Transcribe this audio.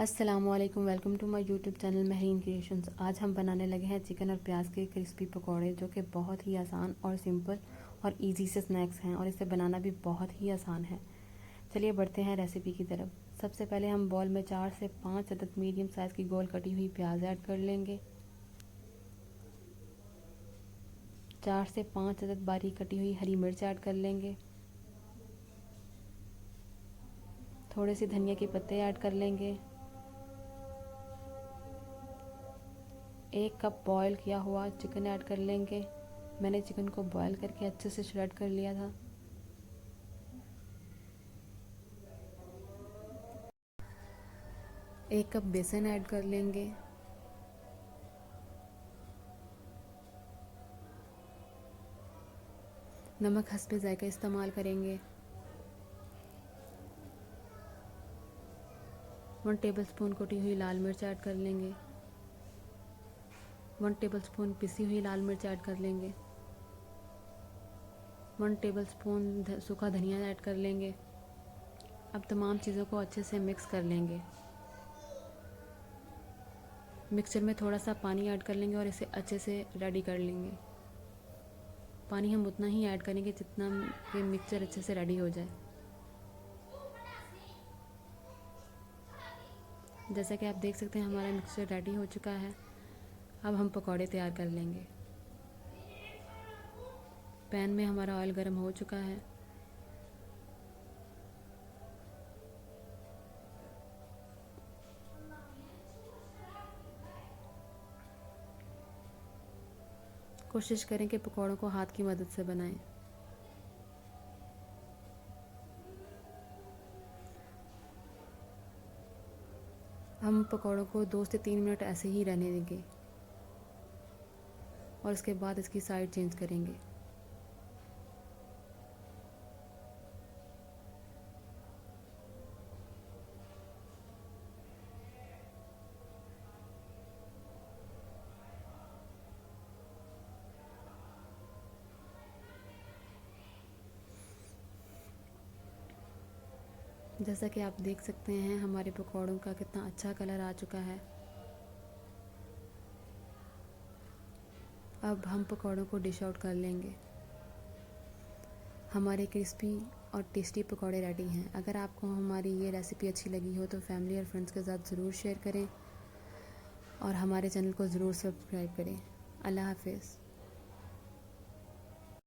अस्सलाम-वालेकुम, welcome to my YouTube channel Mehreen creations. आज हम बनाने लगे हैं चिकन और प्याज के क्रिस्पी पकौड़े, जो कि बहुत ही आसान और सिंपल और इजी से स्नैक्स हैं और इसे बनाना भी बहुत ही आसान है। चलिए बढ़ते हैं रेसिपी की तरफ। सबसे पहले हम बॉल में 4 से 5 अदद मीडियम साइज़ की गोल कटी हुई प्याज ऐड कर लेंगे। 4 से 5 अदद बारीक कटी हुई हरी मिर्च ऐड कर लेंगे। थोड़े से धनिया के पत्ते ऐड कर लेंगे। 1 कप बॉयल किया हुआ चिकन ऐड कर लेंगे। मैंने चिकन को बॉयल करके अच्छे से श्रेड कर लिया था। एक कप बेसन ऐड कर लेंगे। नमक हस्बे जायका इस्तेमाल करेंगे। 1 टेबलस्पून कुटी हुई लाल मिर्च ऐड कर लेंगे। 1 टेबलस्पून पिसी हुई लाल मिर्च ऐड कर लेंगे। 1 टेबलस्पून सूखा धनिया ऐड कर लेंगे। अब तमाम चीज़ों को अच्छे से मिक्स कर लेंगे। मिक्सचर में थोड़ा सा पानी ऐड कर लेंगे और इसे अच्छे से रेडी कर लेंगे। पानी हम उतना ही ऐड करेंगे जितना कि मिक्सचर अच्छे से रेडी हो जाए। जैसा कि आप देख सकते हैं हमारा मिक्सचर रेडी हो चुका है। अब हम पकौड़े तैयार कर लेंगे। पैन में हमारा ऑयल गर्म हो चुका है। कोशिश करें कि पकौड़ों को हाथ की मदद से बनाएं। हम पकौड़ों को 2 से 3 मिनट ऐसे ही रहने देंगे और उसके बाद इसकी साइड चेंज करेंगे। जैसा कि आप देख सकते हैं हमारे पकौड़ों का कितना अच्छा कलर आ चुका है। अब हम पकौड़ों को डिश आउट कर लेंगे। हमारे क्रिस्पी और टेस्टी पकौड़े रेडी हैं। अगर आपको हमारी ये रेसिपी अच्छी लगी हो तो फैमिली और फ्रेंड्स के साथ ज़रूर शेयर करें और हमारे चैनल को ज़रूर सब्सक्राइब करें। अल्लाह हाफ़िज़।